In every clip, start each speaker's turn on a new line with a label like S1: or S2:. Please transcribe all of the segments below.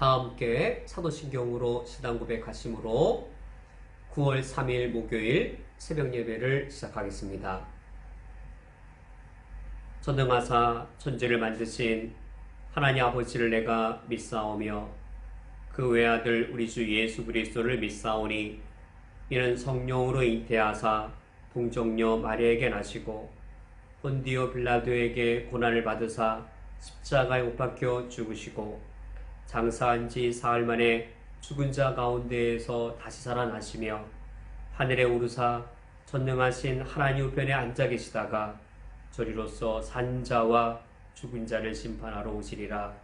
S1: 다 함께 사도신경으로 신앙 고백하심으로 9월 3일 목요일 새벽 예배를 시작하겠습니다. 전능하사 천지를 만드신 하나님 아버지를 내가 믿사오며 그 외아들 우리 주 예수 그리스도를 믿사오니 이는 성령으로 잉태하사 동정녀 마리아에게 나시고 본디오 빌라도에게 고난을 받으사 십자가에 못 박혀 죽으시고 장사한 지 사흘 만에 죽은 자 가운데에서 다시 살아나시며 하늘에 오르사 전능하신 하나님 우편에 앉아 계시다가 저리로서 산 자와 죽은 자를 심판하러 오시리라.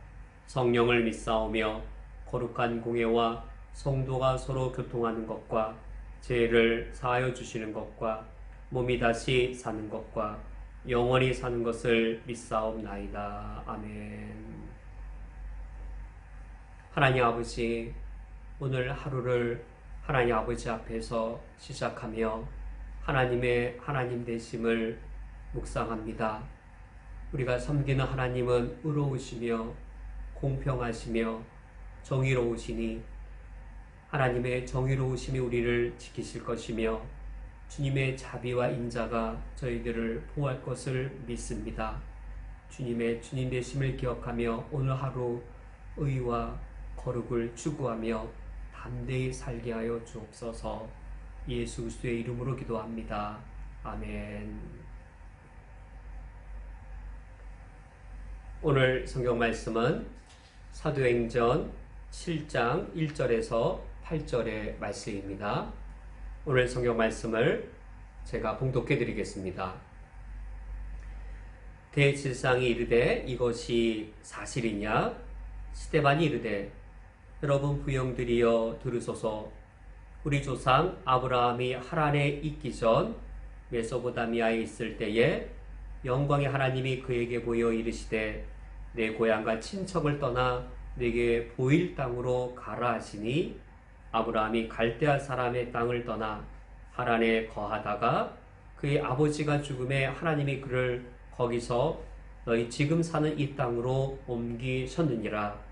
S1: 성령을 믿사오며 거룩한 공예와 성도가 서로 교통하는 것과 죄를 사하여 주시는 것과 몸이 다시 사는 것과 영원히 사는 것을 믿사옵나이다. 아멘. 하나님 아버지, 오늘 하루를 하나님 아버지 앞에서 시작하며 하나님의 하나님 되심을 묵상합니다. 우리가 섬기는 하나님은 의로우시며 공평하시며 정의로우시니 하나님의 정의로우심이 우리를 지키실 것이며 주님의 자비와 인자가 저희들을 보호할 것을 믿습니다. 주님의 주님 되심을 기억하며 오늘 하루 의와 거룩을 추구하며 담대히 살게 하여 주옵소서. 예수 그리스도의 이름으로 기도합니다. 아멘. 오늘 성경 말씀은 사도행전 7장 1절에서 8절의 말씀입니다. 오늘 성경 말씀을 제가 봉독해 드리겠습니다. 대제사장이 이르되 이것이 사실이냐? 스데반이 이르되 여러분 부형들이여 들으소서. 우리 조상 아브라함이 하란에 있기 전 메소포타미아에 있을 때에 영광의 하나님이 그에게 보여 이르시되 내 고향과 친척을 떠나 내게 보일 땅으로 가라 하시니 아브라함이 갈대아 사람의 땅을 떠나 하란에 거하다가 그의 아버지가 죽음에 하나님이 그를 거기서 너희 지금 사는 이 땅으로 옮기셨느니라.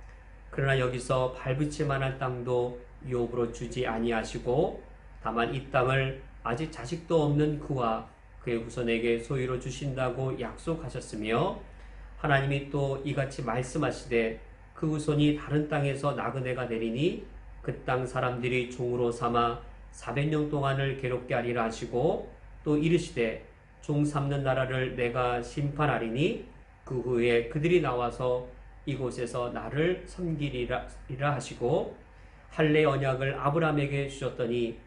S1: 그러나 여기서 밟을 만한 땅도 유업으로 주지 아니하시고 다만 이 땅을 아직 자식도 없는 그와 그의 후손에게 소유로 주신다고 약속하셨으며 하나님이 또 이같이 말씀하시되 그 후손이 다른 땅에서 나그네가 내리니 그 땅 사람들이 종으로 삼아 400년 동안을 괴롭게 하리라 하시고 또 이르시되 종 삼는 나라를 내가 심판하리니 그 후에 그들이 나와서 이곳에서 나를 섬기리라 하시고 할례 언약을 아브라함에게 주셨더니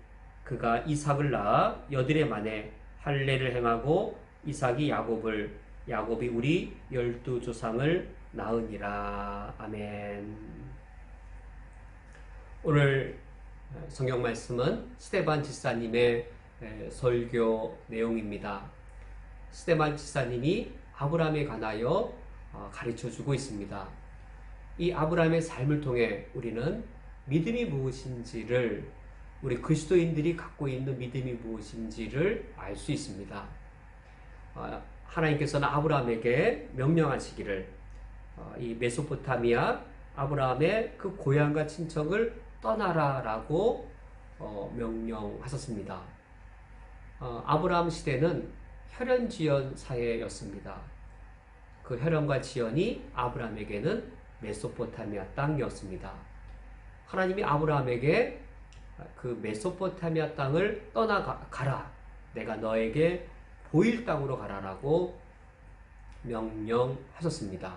S1: 그가 이삭을 낳아 여드레 만에 할례를 행하고 이삭이 야곱이 우리 12조상을 낳으니라. 아멘. 오늘 성경 말씀은 스데반 집사님의 설교 내용입니다. 스데반 집사님이 아브라함에 관하여 가르쳐주고 있습니다. 이 아브라함의 삶을 통해 우리는 믿음이 무엇인지를, 우리 그리스도인들이 갖고 있는 믿음이 무엇인지를 알 수 있습니다. 하나님께서는 아브라함에게 명령하시기를 이 메소포타미아 아브라함의 그 고향과 친척을 떠나라 라고 명령하셨습니다. 아브라함 시대는 혈연지연 사회였습니다. 그 혈연과 지연이 아브라함에게는 메소포타미아 땅이었습니다. 하나님이 아브라함에게 그 메소포타미아 땅을 떠나가라. 내가 너에게 보일 땅으로 가라라고 명령하셨습니다.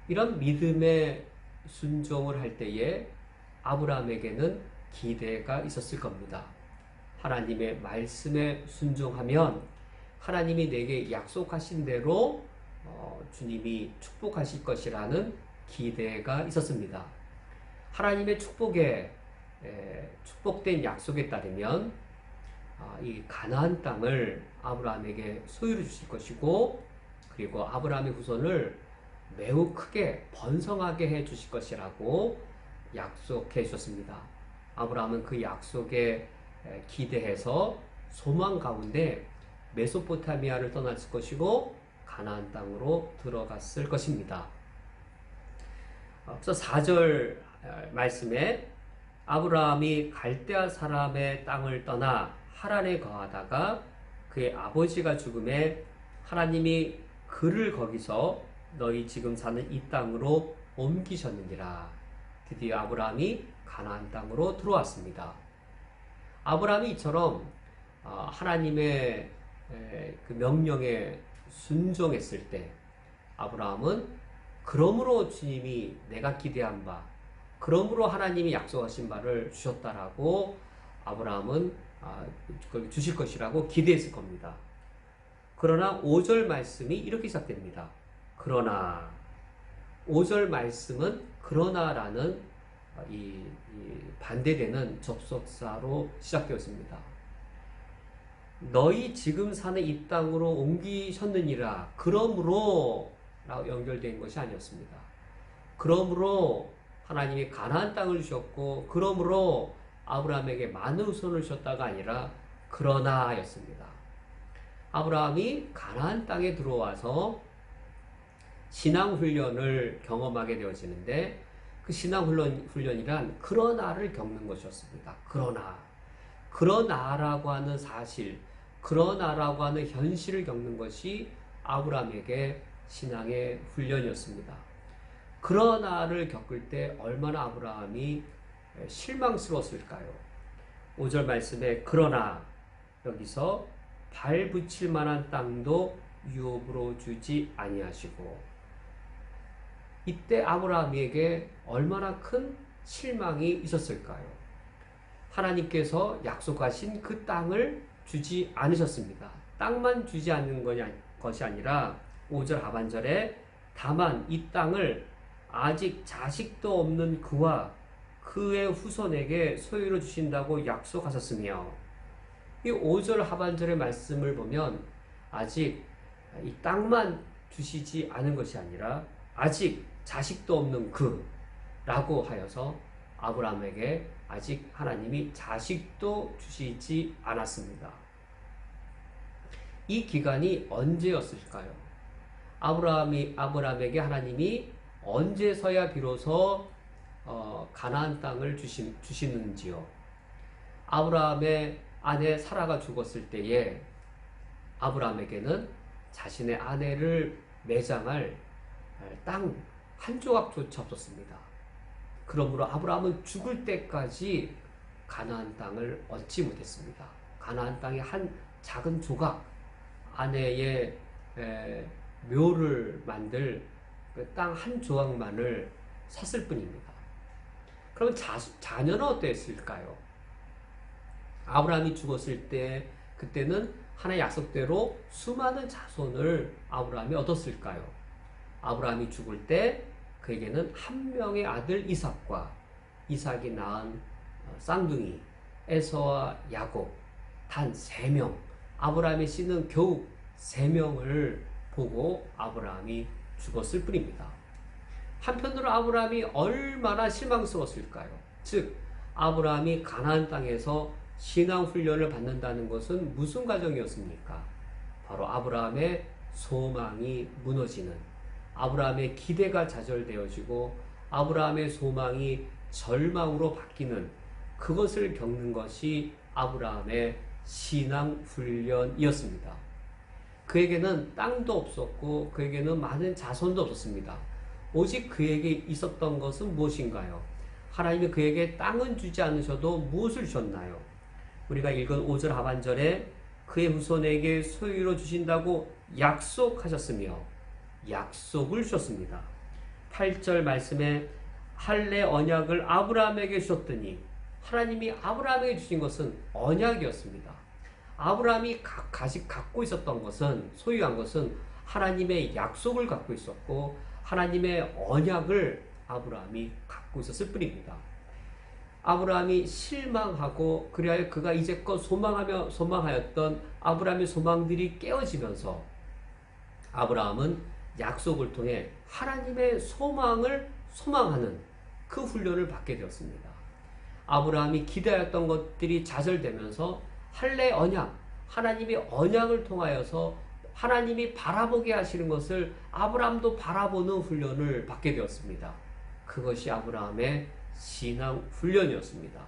S1: 이런 믿음의 순종을 할 때에 아브라함에게는 기대가 있었을 겁니다. 하나님의 말씀에 순종하면 하나님이 내게 약속하신 대로 주님이 축복하실 것이라는 기대가 있었습니다. 하나님의 축복된 약속에 따르면 이 가나안 땅을 아브라함에게 소유로 주실 것이고 그리고 아브라함의 후손을 매우 크게 번성하게 해 주실 것이라고 약속해 주셨습니다. 아브라함은 그 약속에 기대해서 소망 가운데 메소포타미아를 떠났을 것이고 가나안 땅으로 들어갔을 것입니다. 그래서 4절 말씀에 아브라함이 갈대아 사람의 땅을 떠나 하란에 거하다가 그의 아버지가 죽음에 하나님이 그를 거기서 너희 지금 사는 이 땅으로 옮기셨느니라. 드디어 아브라함이 가나안 땅으로 들어왔습니다. 아브라함이 이처럼 하나님의 그 명령에 순종했을 때 아브라함은 그러므로 주님이 내가 기대한 바, 그러므로 하나님이 약속하신 바를 주셨다라고 아브라함은 주실 것이라고 기대했을 겁니다. 그러나 5절 말씀이 이렇게 시작됩니다. 그러나 5절 말씀은 그러나라는 이 반대되는 접속사로 시작되었습니다. 너희 지금 사는 이 땅으로 옮기셨느니라. 그러므로 라고 연결된 것이 아니었습니다. 그러므로 하나님이 가나안 땅을 주셨고 그러므로 아브라함에게 많은 후손을 주셨다가 아니라 그러나였습니다. 아브라함이 가나안 땅에 들어와서 신앙훈련을 경험하게 되어지는데 그 신앙훈련이란 그러나를 겪는 것이었습니다. 그러나라고 하는 사실, 그러나라고 하는 현실을 겪는 것이 아브라함에게 신앙의 훈련이었습니다. 그러나를 겪을 때 얼마나 아브라함이 실망스러웠을까요? 5절 말씀에 그러나 여기서 발 붙일 만한 땅도 유업으로 주지 아니하시고, 이때 아브라함에게 얼마나 큰 실망이 있었을까요? 하나님께서 약속하신 그 땅을 주지 않으셨습니다. 땅만 주지 않는 것이 아니라 5절 하반절에 다만 이 땅을 아직 자식도 없는 그와 그의 후손에게 소유로 주신다고 약속하셨으며, 이 5절 하반절의 말씀을 보면 아직 이 땅만 주시지 않은 것이 아니라 아직 자식도 없는 그라고 하여서 아브라함에게 아직 하나님이 자식도 주시지 않았습니다. 이 기간이 언제였을까요? 아브라함에게 하나님이 언제서야 비로소 가나안 땅을 주시는지요? 아브라함의 아내 사라가 죽었을 때에 아브라함에게는 자신의 아내를 매장할 땅 한 조각조차 없었습니다. 그러므로 아브라함은 죽을 때까지 가나안 땅을 얻지 못했습니다. 가나안 땅의 한 작은 조각, 아내의 묘를 만들 그 땅 한 조각만을 샀을 뿐입니다. 그럼 자녀는 어땠을까요? 아브라함이 죽었을 때 그때는 하나의 약속대로 수많은 자손을 아브라함이 얻었을까요? 아브라함이 죽을 때 그에게는 한 명의 아들 이삭과 이삭이 낳은 쌍둥이 에서와 야곱 단 3명, 아브라함의 씨는 겨우 3명을 보고 아브라함이 죽었을 뿐입니다. 한편으로 아브라함이 얼마나 실망스러웠을까요? 즉 아브라함이 가나안 땅에서 신앙훈련을 받는다는 것은 무슨 과정이었습니까? 바로 아브라함의 소망이 무너지는, 아브라함의 기대가 좌절되어지고 아브라함의 소망이 절망으로 바뀌는 그것을 겪는 것이 아브라함의 신앙훈련이었습니다. 그에게는 땅도 없었고 그에게는 많은 자손도 없었습니다. 오직 그에게 있었던 것은 무엇인가요? 하나님이 그에게 땅은 주지 않으셔도 무엇을 주셨나요? 우리가 읽은 5절 하반절에 그의 후손에게 소유로 주신다고 약속하셨으며 약속을 주셨습니다. 8절 말씀에 할례 언약을 아브라함에게 주셨더니, 하나님이 아브라함에게 주신 것은 언약이었습니다. 아브라함이 갖고 있었던 것은, 소유한 것은 하나님의 약속을 갖고 있었고 하나님의 언약을 아브라함이 갖고 있었을 뿐입니다. 아브라함이 실망하고 그리하여 그가 이제껏 소망하였던 아브라함의 소망들이 깨어지면서 아브라함은 약속을 통해 하나님의 소망을 소망하는 그 훈련을 받게 되었습니다. 아브라함이 기대하였던 것들이 좌절되면서 할례 언약, 하나님의 언약을 통하여서 하나님이 바라보게 하시는 것을 아브라함도 바라보는 훈련을 받게 되었습니다. 그것이 아브라함의 신앙 훈련이었습니다.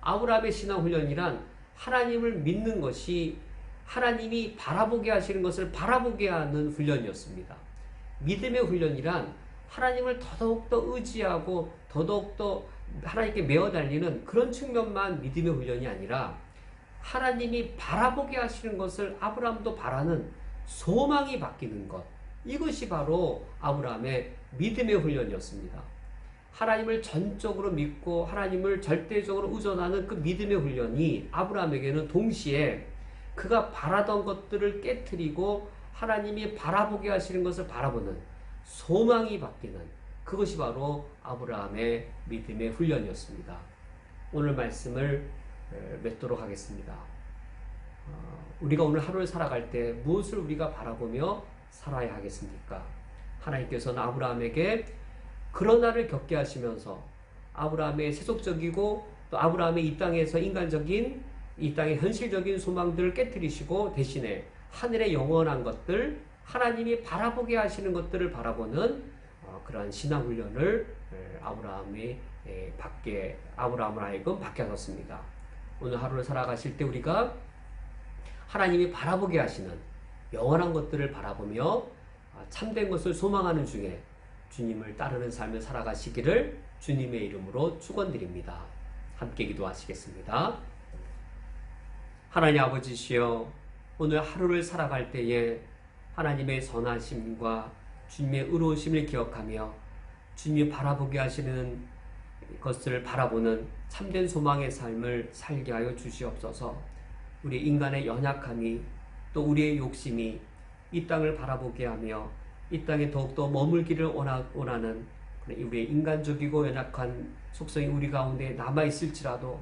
S1: 아브라함의 신앙 훈련이란 하나님을 믿는 것이 하나님이 바라보게 하시는 것을 바라보게 하는 훈련이었습니다. 믿음의 훈련이란 하나님을 더더욱더 의지하고 더더욱더 하나님께 매어 달리는 그런 측면만 믿음의 훈련이 아니라 하나님이 바라보게 하시는 것을 아브라함도 바라는 소망이 바뀌는 것, 이것이 바로 아브라함의 믿음의 훈련이었습니다. 하나님을 전적으로 믿고 하나님을 절대적으로 의존하는 그 믿음의 훈련이 아브라함에게는 동시에 그가 바라던 것들을 깨트리고 하나님이 바라보게 하시는 것을 바라보는 소망이 바뀌는, 그것이 바로 아브라함의 믿음의 훈련이었습니다. 오늘 말씀을 맺도록 하겠습니다. 우리가 오늘 하루를 살아갈 때 무엇을 우리가 바라보며 살아야 하겠습니까? 하나님께서는 아브라함에게 그런 날을 겪게 하시면서 아브라함의 세속적이고 또 아브라함의 이 땅에서 인간적인, 이 땅의 현실적인 소망들을 깨뜨리시고 대신에 하늘의 영원한 것들, 하나님이 바라보게 하시는 것들을 바라보는 그러한 신앙 훈련을 아브라함을 하여금 받게 하셨습니다. 오늘 하루를 살아가실 때 우리가 하나님이 바라보게 하시는 영원한 것들을 바라보며 참된 것을 소망하는 중에 주님을 따르는 삶을 살아가시기를 주님의 이름으로 축원드립니다. 함께 기도하시겠습니다. 하나님 아버지시여, 오늘 하루를 살아갈 때에 하나님의 선하심과 주님의 의로우심을 기억하며 주님이 바라보게 하시는 것을 바라보는 참된 소망의 삶을 살게 하여 주시옵소서. 우리 인간의 연약함이 또 우리의 욕심이 이 땅을 바라보게 하며 이 땅에 더욱더 머물기를 원하는 우리의 인간적이고 연약한 속성이 우리 가운데 남아있을지라도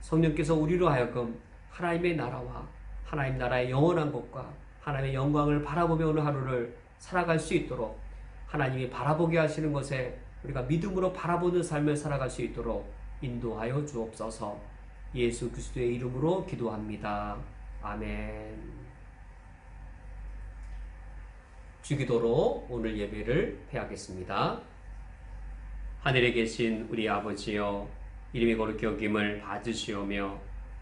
S1: 성령께서 우리로 하여금 하나님의 나라와 하나님 나라의 영원한 것과 하나님의 영광을 바라보며 오늘 하루를 살아갈 수 있도록 하나님이 바라보게 하시는 것에 우리가 믿음으로 바라보는 삶을 살아갈 수 있도록 인도하여 주옵소서. 예수 그리스도의 이름으로 기도합니다. 아멘. 주기도로 오늘 예배를 폐하겠습니다. 하늘에 계신 우리 아버지여, 이름이 거룩히 여김을 받으시오며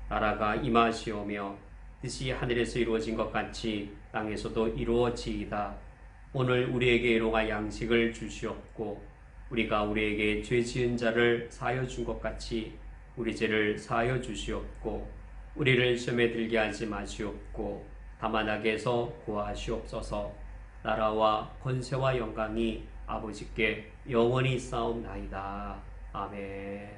S1: 나라가 임하시오며 뜻이 하늘에서 이루어진 것 같이 땅에서도 이루어지이다. 오늘 우리에게 일용할 양식을 주시옵고 우리가 우리에게 죄 지은 자를 사하여 준 것 같이 우리 죄를 사하여 주시옵고 우리를 시험에 들게 하지 마시옵고 다만 악에서 구하시옵소서. 나라와 권세와 영광이 아버지께 영원히 있사옵나이다. 아멘.